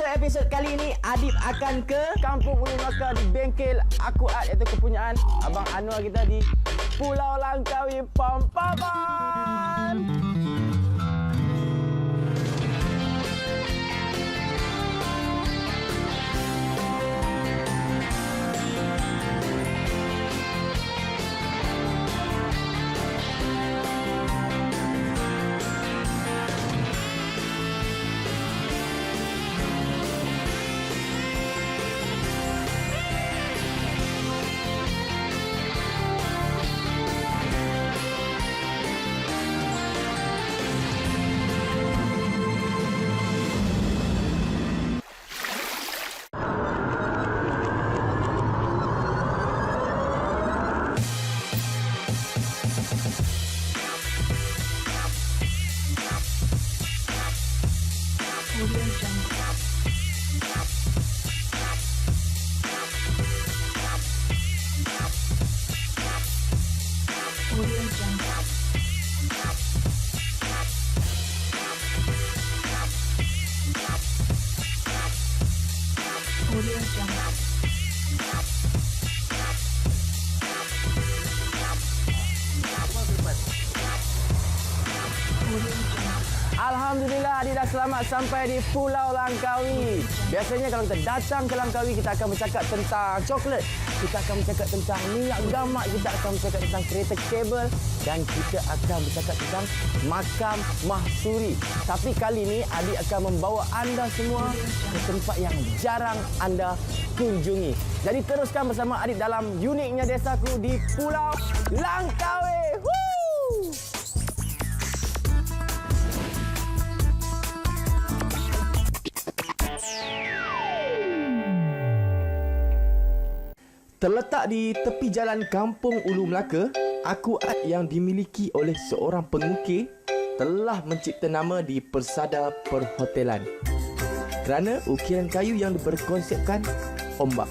Untuk episod kali ini, Adib akan ke Kampung Ulu Melaka di bengkel Akuat, iaitu kepunyaan Abang Anwar kita di Pulau Langkawi, Pampaban. Alhamdulillah, Adib dah selamat sampai di Pulau Langkawi. Biasanya kalau kita datang ke Langkawi, kita akan bercakap tentang coklat, kita akan bercakap tentang minyak gamak, kita akan bercakap tentang kereta kabel dan kita akan bercakap tentang makam mahsuri. Tapi kali ini Adib akan membawa anda semua ke tempat yang jarang anda kunjungi. Jadi teruskan bersama Adib dalam uniknya desaku di Pulau Langkawi. Woo! Terletak di tepi jalan Kampung Ulu Melaka, Akuat yang dimiliki oleh seorang pengukir telah mencipta nama di persada perhotelan kerana ukiran kayu yang berkonsepkan ombak.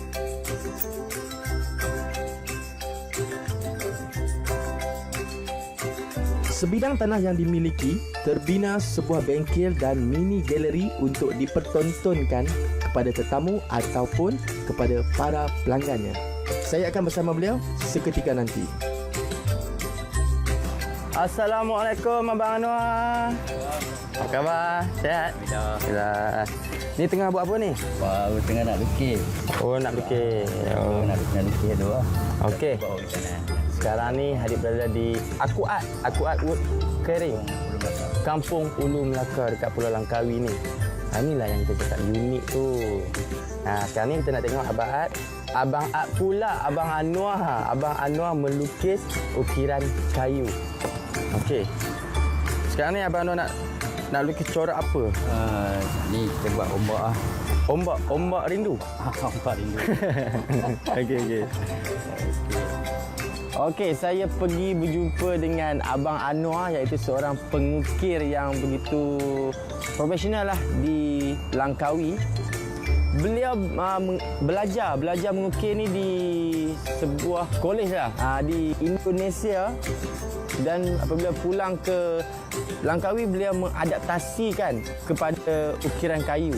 Sebidang tanah yang dimiliki terbina sebuah bengkel dan mini galeri untuk dipertontonkan kepada tetamu ataupun kepada para pelanggannya. Saya akan bersama beliau seketika nanti. Assalamualaikum Abang Anwar. Apa khabar? Sihat? Alhamdulillah. Ni tengah buat apa ni? Baru tengah nak lukis. Oh, nak lukis. Nak lukis tu lah. Okey. Sekarang ni Adib berada di Akuat Wood Carrying, Kampung Ulu Melaka dekat Pulau Langkawi ni. Inilah yang kita cakap unik tu. Sekarang ni kita nak tengok Abang Ad pula, Abang Anwar. Abang Anwar melukis ukiran kayu. Okey. Sekarang ni Abang Anwar nak lukis corak apa? Ni kita buat ombak lah. Ombak rindu. Ombak rindu. Okey. Okey, saya pergi berjumpa dengan Abang Anwar, iaitu seorang pengukir yang begitu profesional lah di Langkawi. Beliau belajar mengukir ni di sebuah kolej lah di Indonesia, dan apabila pulang ke Langkawi beliau mengadaptasikan kepada ukiran kayu.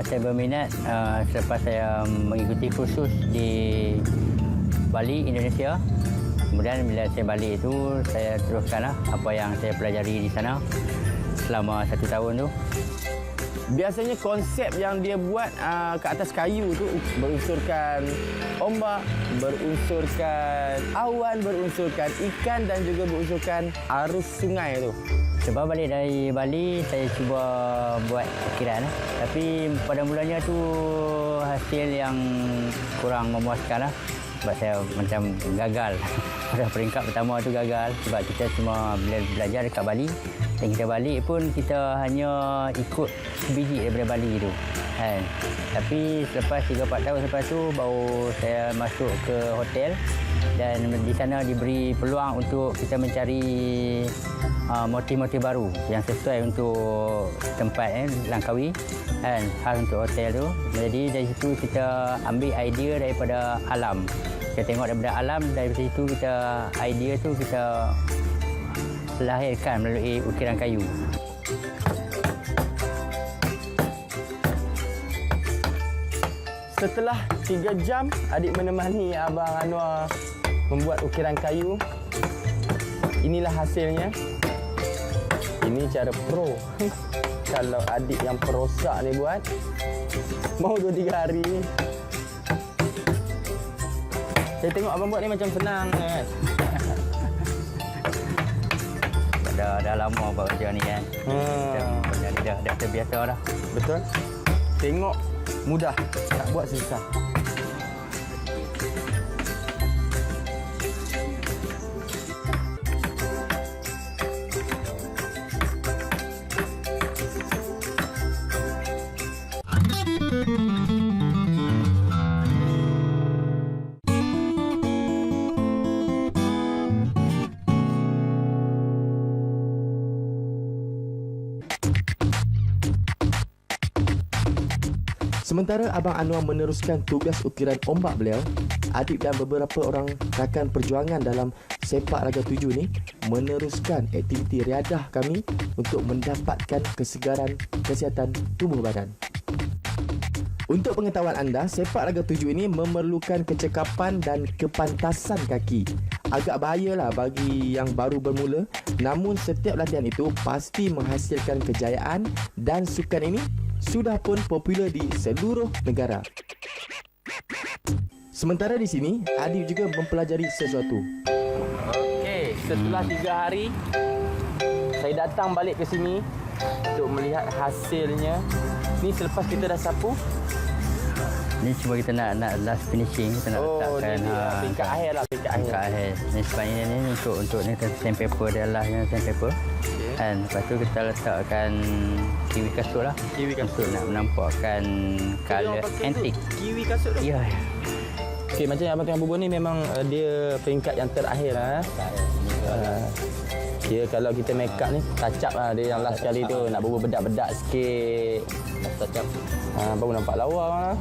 Saya berminat selepas saya mengikuti kursus di Bali, Indonesia. Kemudian bila saya balik itu, saya teruskanlah apa yang saya pelajari di sana selama 1 tahun tu. Biasanya konsep yang dia buat ke atas kayu tu berunsurkan ombak, berunsurkan awan, berunsurkan ikan dan juga berunsurkan arus sungai tu. Sebab balik dari Bali, saya cuba buat ukiran. Tapi pada mulanya tu hasil yang kurang memuaskan lah. Sebab saya macam gagal. Pada peringkat pertama tu gagal. Sebab kita semua belajar dekat Bali. Dan kita balik pun kita hanya ikut sebiji daripada Bali tu. Kan? Tapi selepas 3-4 tahun lepas tu baru saya masuk ke hotel. Dan di sana diberi peluang untuk kita mencari motif-motif baru yang sesuai untuk tempat Langkawi. Kan? Khas untuk hotel tu. Jadi dari situ kita ambil idea daripada alam. Kita tengok daripada alam, dari situ kita idea tu kita lahirkan melalui ukiran kayu. Setelah 3 jam adik menemani Abang Anwar membuat ukiran kayu. Inilah hasilnya. Ini cara pro. Kalau adik yang perosak ni buat, mau 2-3 hari. Saya tengok abang buat ni macam senang kan. Dah lama buat kerja ni kan. Benda ni dah terbiasa dah. Betul. Tengok mudah, nak buat susah. Sementara Abang Anwar meneruskan tugas ukiran ombak beliau, adik dan beberapa orang rakan perjuangan dalam Sepak Raga 7 ni meneruskan aktiviti riadah kami untuk mendapatkan kesegaran kesihatan tubuh badan. Untuk pengetahuan anda, Sepak Raga 7 ini memerlukan kecekapan dan kepantasan kaki. Agak bahayalah bagi yang baru bermula, namun setiap latihan itu pasti menghasilkan kejayaan dan sukan ini sudah pun popular di seluruh negara. Sementara di sini, Adib juga mempelajari sesuatu. Okey, setelah 3 hari, saya datang balik ke sini untuk melihat hasilnya. Ni selepas kita dah sapu. Ni cuma kita nak last finishing, kita nak letakkan tingkat akhir lah, tingkat akhir. Ni sebenarnya ni untuk ni sandpaper dia lah yang sandpaper. Dan lepas tu kita letakkan kiwi kasut lah. Kiwi kasut untuk nak menampakkan color antik. Kiwi kasut tu? Ya. Okey, macam yang abang tengah berbual ni memang dia peringkat yang terakhir lah. Kira kalau kita make up ni, touch up lah dia yang last kali tu. Nak berbual bedak-bedak sikit. Touch up. Baru nampak lawa lah.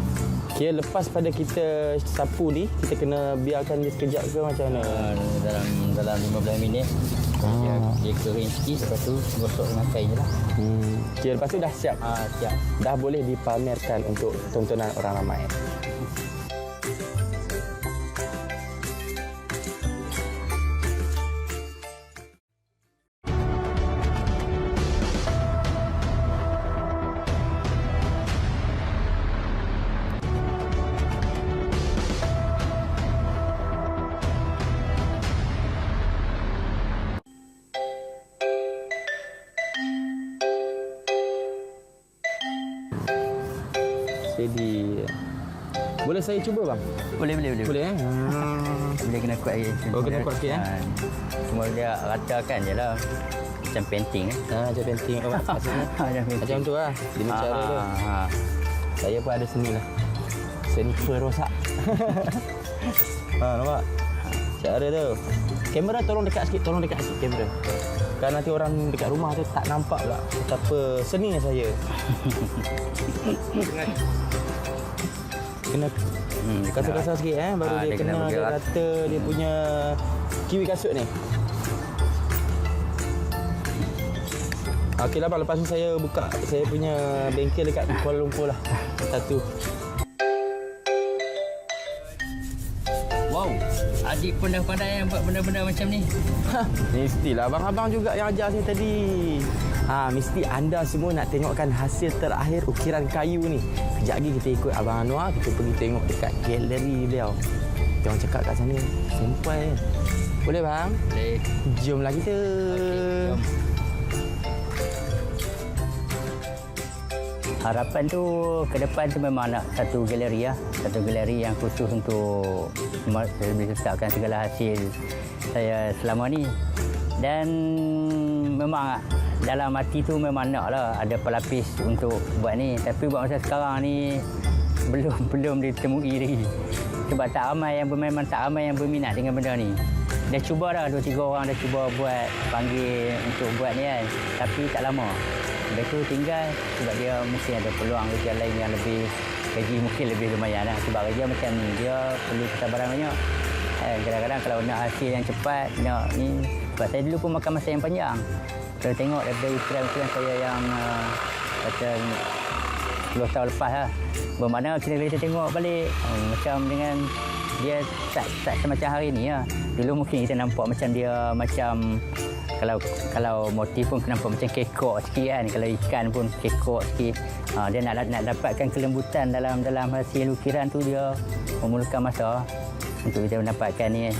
Kira lepas pada kita sapu ni, kita kena biarkan dia sekejap ke macam mana? Dalam 15 minit. Dia kering sikit, lepas tu gosok dengan kain je lah. Kira lepas tu dah siap? Siap. Dah boleh dipamerkan untuk tontonan orang ramai. Jadi, boleh saya cuba bang? Boleh. Boleh Dia kena kuat lagi. Oh, kena kuat sikit Cuma dia ratakan je lah. Macam painting. Macam painting apa? Macam tu lah. Dia cara tu. Saya pun ada seni lah. Seni perosak. Nampak? Cara tu. Kamera tolong dekat sikit kamera. Kan nanti orang dekat rumah tu tak nampak pula betapa seninya saya. Kena kasar-kasar sikit baru dia kena rata dia punya kiwi kasut ni. Okeylah bang, lepas ni saya buka saya punya bengkel dekat Kuala Lumpur lah. Satu. Wow, adik pun dah pandai buat benda-benda macam ni. Mestilah abang-abang juga yang ajar saya tadi. Mesti anda semua nak tengokkan hasil terakhir ukiran kayu ni. Kejap lagi kita ikut Abang Anwar, kita pergi tengok dekat galeri beliau. Kita orang cakap kat sana, sampai kan? Boleh bang? Boleh. Jomlah kita. Okay, jom. Harapan tu ke depan tu memang nak satu galeri satu galeri yang khusus untuk lebih letakkan segala hasil saya selama ni. Dan memang dalam hati tu memang naklah ada pelapis untuk buat ni, tapi buat masa sekarang ni belum ditemui lagi. Sebab tak ramai yang berminat dengan benda ni. Dah cuba dah 2-3 orang dah cuba buat, panggil untuk buat ni kan, tapi tak lama. Lepas tu tinggal sebab dia mungkin ada peluang kerja lain yang lebih, gaji mungkin lebih lumayan lah. Sebab kerja macam ni, dia perlu kesabaran banyak. Kadang-kadang kalau nak hasil yang cepat, nak ni. Sebab saya dulu pun makan masa yang panjang. Kalau tengok daripada ukiran saya yang kata 10 tahun lepas lah. Bermakna kita tengok balik macam dengan dia tak semacam hari ni lah. Dulu mungkin kita nampak macam dia macam kalau motif pun nampak macam kekok sikit kan. Kalau ikan pun kekok sikit. Dia nak dapatkan kelembutan dalam hasil ukiran tu, dia memerlukan masa untuk kita mendapatkan ni.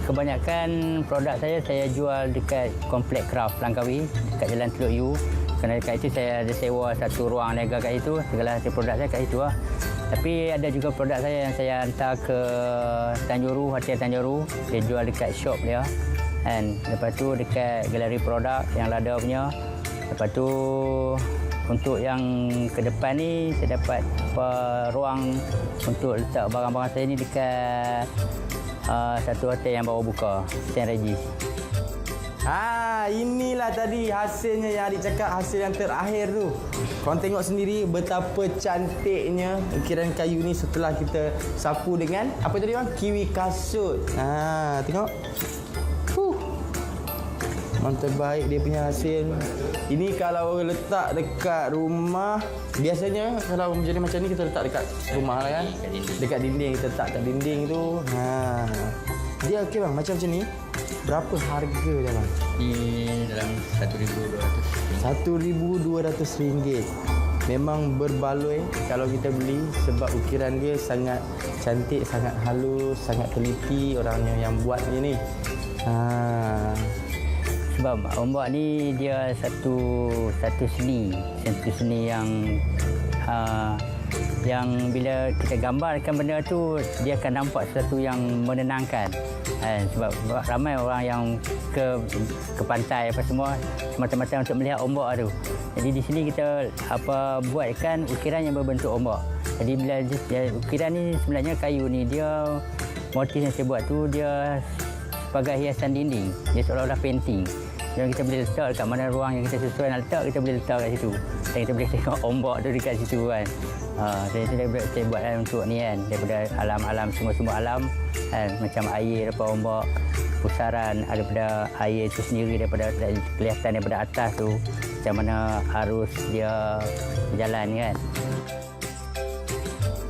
Kebanyakan produk saya jual dekat Komplek Craft Langkawi dekat Jalan Teluk U. Kerana dekat itu saya ada sewa satu ruang niaga kat itu. Segala hasil produk saya kat itu lah. Tapi ada juga produk saya yang saya hantar ke Tanjuru, Hotel Tanjuru. Dia jual dekat shop dia. And lepas tu dekat galeri produk yang Lada punya. Lepas tu untuk yang ke depan ni saya dapat ruang untuk letak barang-barang saya ni dekat satu hotel yang baru buka, St. Regis. Inilah tadi hasilnya yang adik cakap, hasil yang terakhir tu. Korang tengok sendiri betapa cantiknya ukiran kayu ni setelah kita sapu dengan apa tadi bang? Kiwi kasut. Tengok. Mantap baik dia punya hasil. Ini kalau letak dekat rumah, biasanya kalau jadi macam ni kita letak dekat rumah lah kan. Dekat dinding, kita letak kat dinding tu. Dia okey bang, macam ni. Berapa harga dia bang? Ni dalam RM1,200. Memang berbaloi kalau kita beli sebab ukiran dia sangat cantik, sangat halus, sangat teliti orangnya yang buat ni. Sebab ombak ni dia satu seni yang bila kita gambarkan benda tu dia akan nampak sesuatu yang menenangkan. Sebab ramai orang yang ke pantai apa semua semata-mata untuk melihat ombak tu. Jadi di sini kita buatkan ukiran yang berbentuk ombak. Jadi bila ukiran ni sebenarnya kayu ni dia motif yang saya buat tu dia sebagai hiasan dinding. Dia seolah-olah painting. Yang kita boleh letak dekat mana ruang yang kita sesuai nak letak, kita boleh letak kat situ. Dan kita boleh tengok ombak tu dekat situ kan. Saya buat untuk ni kan, daripada alam-alam, semua alam kan. Macam air daripada ombak, pusaran daripada air itu sendiri, daripada kelihatan daripada atas tu macam mana arus dia berjalan kan.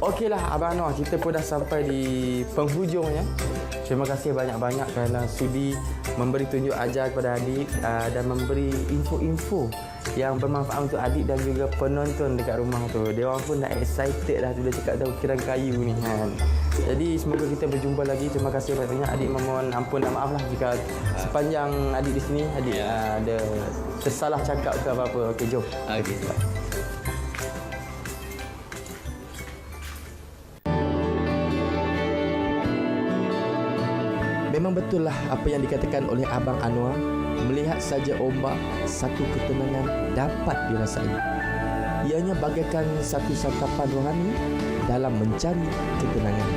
Okeylah Abang Anwar, kita pun dah sampai di penghujungnya. Terima kasih banyak-banyak kerana sudi memberi tunjuk ajar kepada adik dan memberi info-info yang bermanfaat untuk adik dan juga penonton dekat rumah tu. Dia orang pun dah excited dah bila cakap dah ukiran kayu ni kan. Jadi semoga kita berjumpa lagi. Terima kasih banyak adik, memohon ampun dan maaf lah jika sepanjang adik di sini adik ada tersalah cakap ke apa-apa. Okey, jom. Okey. Memang betul lah apa yang dikatakan oleh Abang Anwar. Melihat saja ombak, satu ketenangan dapat dirasai. Ianya bagaikan satu santapan rohani dalam mencari ketenangan.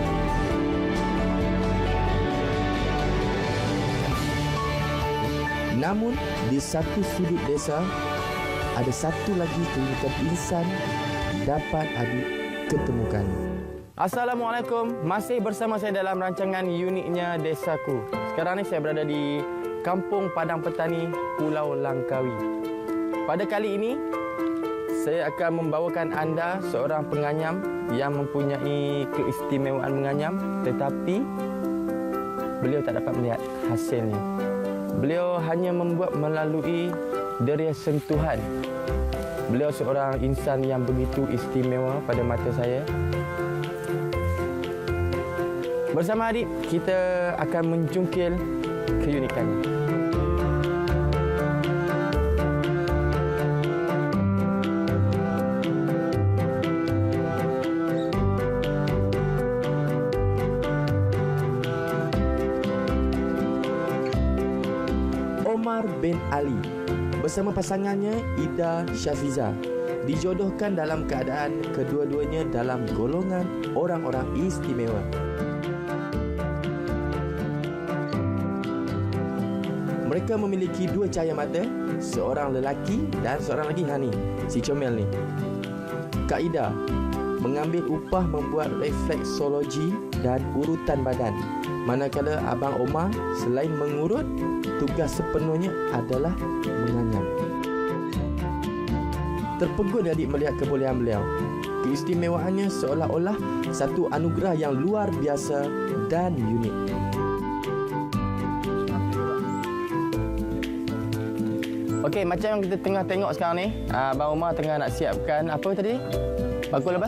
Namun, di satu sudut desa, ada satu lagi keunikan insan dapat adik ketemukan. Assalamualaikum, masih bersama saya dalam rancangan uniknya Desaku. Sekarang ni saya berada di Kampung Padang Petani, Pulau Langkawi. Pada kali ini, saya akan membawakan anda seorang penganyam yang mempunyai keistimewaan menganyam, tetapi beliau tak dapat melihat hasilnya. Beliau hanya membuat melalui deria sentuhan. Beliau seorang insan yang begitu istimewa pada mata saya. Bersama adik, kita akan menjungkil keunikannya. Omar bin Ali bersama pasangannya Ida Syafiza dijodohkan dalam keadaan kedua-duanya dalam golongan orang-orang istimewa. Mereka memiliki dua cahaya mata, seorang lelaki dan seorang lagi Hani, si comel ni. Kak Ida mengambil upah membuat refleksologi dan urutan badan. Manakala Abang Omar selain mengurut, tugas sepenuhnya adalah menganyam. terpegun adik melihat kebolehan beliau. Keistimewaannya seolah-olah satu anugerah yang luar biasa dan unik. Okey, macam yang kita tengah tengok sekarang ni, Abang Omar tengah nak siapkan apa tadi? Bakul apa?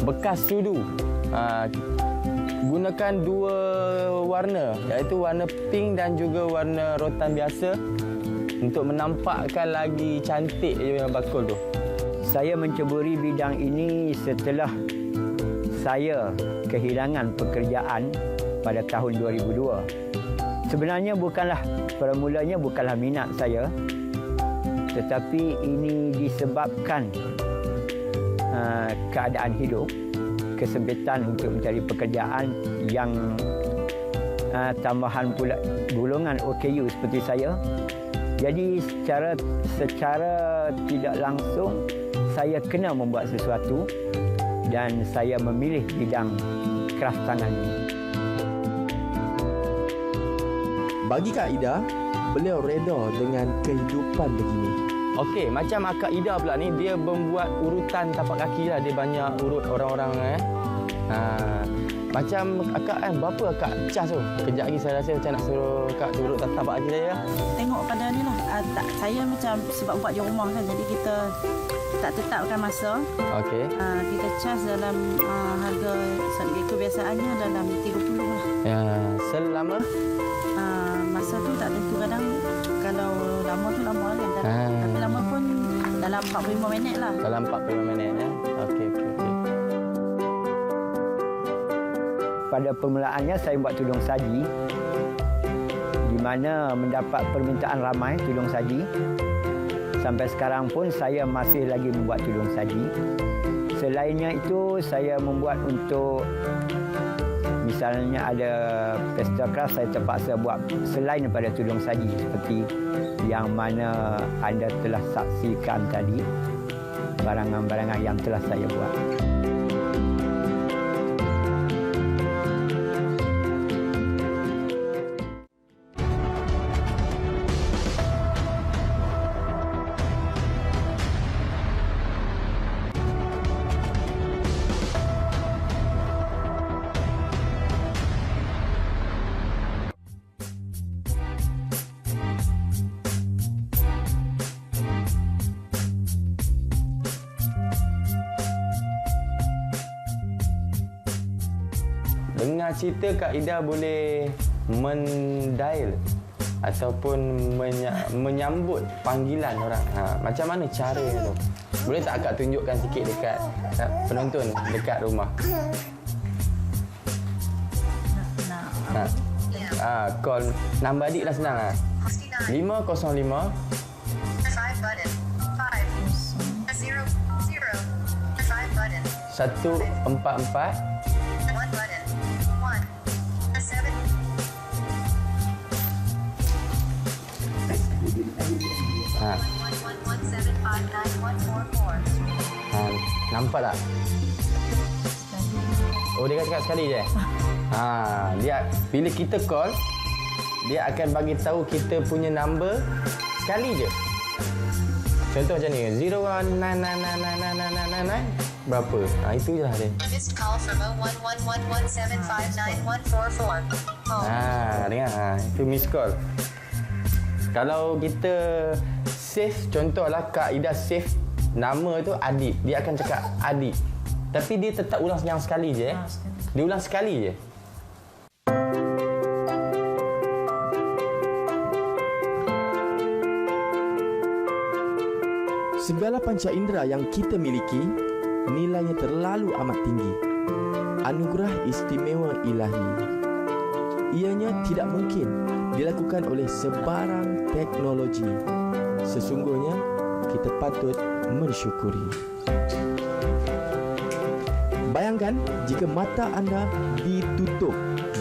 Bekas sudu. Gunakan dua warna, iaitu warna pink dan juga warna rotan biasa untuk menampakkan lagi cantik dia bakul tu. Saya menceburi bidang ini setelah saya kehilangan pekerjaan pada tahun 2002. Sebenarnya permulanya bukanlah minat saya, tetapi ini disebabkan keadaan hidup, kesempitan untuk mencari pekerjaan yang tambahan pula golongan OKU seperti saya. Jadi secara tidak langsung saya kena membuat sesuatu dan saya memilih bidang kraft tangan ini. Bagi Kak Ida, beliau reda dengan kehidupan begini. Okey, macam Kak Ida pula ni, dia membuat urutan tapak kaki lah. Dia banyak urut orang-orang. Macam akak berapa akak cas tu? Kejap lagi saya rasa macam nak suruh Kak urut tapak kaki saya. Tengok pada ni lah. Saya macam sebab buat di rumah kan, jadi kita tak tetapkan masa. Okey. Kita cas dalam harga kebiasaannya dalam 30 lah. Ya, selama? Masa tu tak tentu, kadang kalau lama tu lama kan. Tapi lama pun dalam 45 minit lah. Dalam 45 minit ya. Okey. Pada permulaannya saya buat tudung saji, di mana mendapat permintaan ramai tudung saji. Sampai sekarang pun saya masih lagi membuat tudung saji. Selainnya itu saya membuat untuk, misalnya ada pesta kraft, saya terpaksa buat selain daripada tudung saji seperti yang mana anda telah saksikan tadi, barangan-barangan yang telah saya buat. Dengar cerita Kak Ida boleh mendial ataupun menyambut panggilan orang. Macam mana cara tu? Boleh tak akak tunjukkan sikit dekat penonton dekat rumah? Call nombor adik lah senang. 505 144 nampak tak? Oh, dia cakap sekali je. Dia bila kita call, dia akan bagi tahu kita punya number sekali je. Contoh macam ni, 01999999 berapa? Itu je lah dia. Dengar. Itu miss call. Kalau kita save, contohlah Kak Ida save nama tu Adik, dia akan cakap Adik. Tapi dia tetap ulang yang sekali je. Dia ulang sekali je. Segala panca indera yang kita miliki, nilainya terlalu amat tinggi. Anugerah istimewa ilahi. Ianya tidak mungkin dilakukan oleh sebarang teknologi. Sesungguhnya, kita patut mensyukuri. Bayangkan jika mata anda ditutup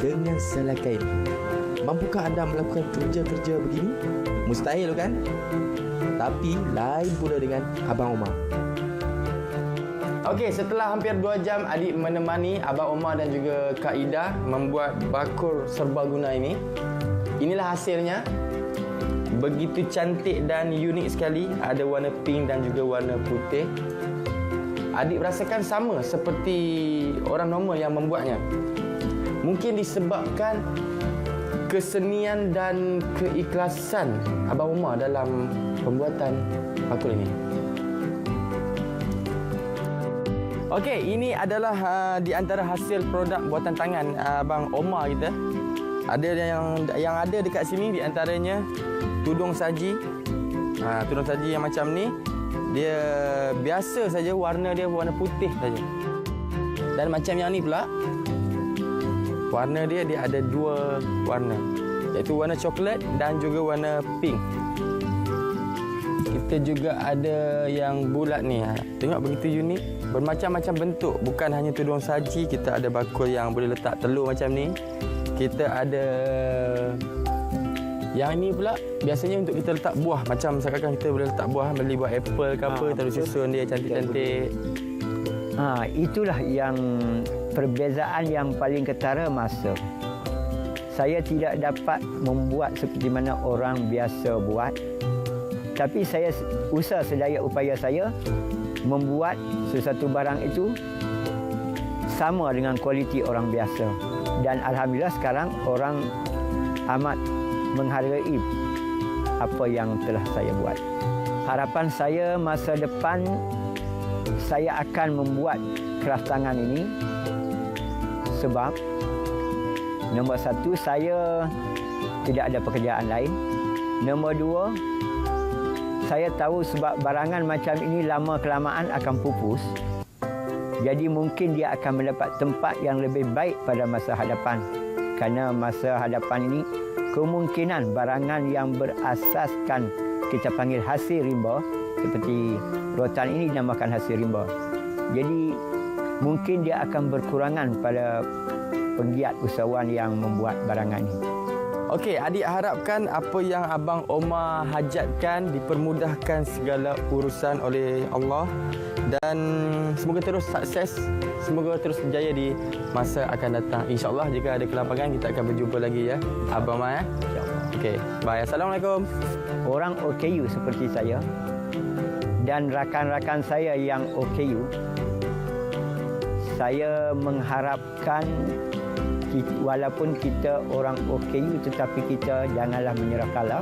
dengan selai kain. Mampukah anda melakukan kerja-kerja begini? Mustahil kan? Tapi lain pula dengan Abang Omar. Okey, setelah hampir 2 jam adik menemani Abang Omar dan juga Kak Ida membuat bakul serbaguna ini, inilah hasilnya. begitu cantik dan unik sekali. Ada warna pink dan juga warna putih. Adik rasakan sama seperti orang normal yang membuatnya. Mungkin disebabkan kesenian dan keikhlasan Abang Omar dalam pembuatan bakul ini. Okey, ini adalah di antara hasil produk buatan tangan Abang Omar kita. Ada yang ada dekat sini di antaranya tudung saji. Tudung saji yang macam ni, dia biasa saja, warna dia warna putih saja. Dan macam yang ni pula, warna dia ada dua warna, iaitu warna coklat dan juga warna pink. Kita juga ada yang bulat ni. Tengok begitu unik. Bermacam-macam bentuk. Bukan hanya tudung saji. Kita ada bakul yang boleh letak telur macam ni. Kita ada yang ni pula. Biasanya untuk kita letak buah. Macam misalkan kita boleh letak buah. Beli buah apple ke apa. Terus susun dia cantik-cantik. Itulah yang perbezaan yang paling ketara masa. Saya tidak dapat membuat seperti mana orang biasa buat. Tapi saya usaha sedaya upaya saya membuat sesuatu barang itu sama dengan kualiti orang biasa. Dan alhamdulillah sekarang orang amat menghargai apa yang telah saya buat. Harapan saya masa depan saya akan membuat kraft tangan ini sebab nombor satu, saya tidak ada pekerjaan lain. Nombor dua, saya tahu sebab barangan macam ini lama-kelamaan akan pupus. Jadi mungkin dia akan mendapat tempat yang lebih baik pada masa hadapan. Kerana masa hadapan ini, kemungkinan barangan yang berasaskan kita panggil hasil rimba, seperti rotan ini dinamakan hasil rimba. Jadi mungkin dia akan berkurangan pada penggiat usahawan yang membuat barangan ini. Okey, adik harapkan apa yang Abang Omar hajatkan dipermudahkan segala urusan oleh Allah dan semoga terus sukses, semoga terus berjaya di masa akan datang. InsyaAllah jika ada kelapangan kita akan berjumpa lagi ya, Abang Omar ya. InsyaAllah. Okey, bye. Assalamualaikum. Orang OKU seperti saya dan rakan-rakan saya yang OKU, saya mengharapkan walaupun kita orang OKU tetapi kita janganlah menyerah kalah.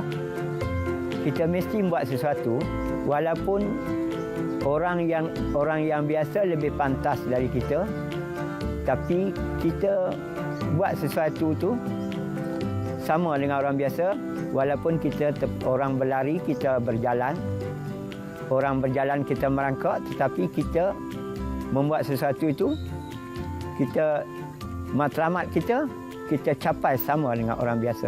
Kita mesti buat sesuatu walaupun orang yang biasa lebih pantas dari kita, tapi kita buat sesuatu tu sama dengan orang biasa. Walaupun kita orang berlari, kita berjalan. Orang berjalan kita merangkak, tetapi kita membuat sesuatu itu, kita matlamat kita capai sama dengan orang biasa.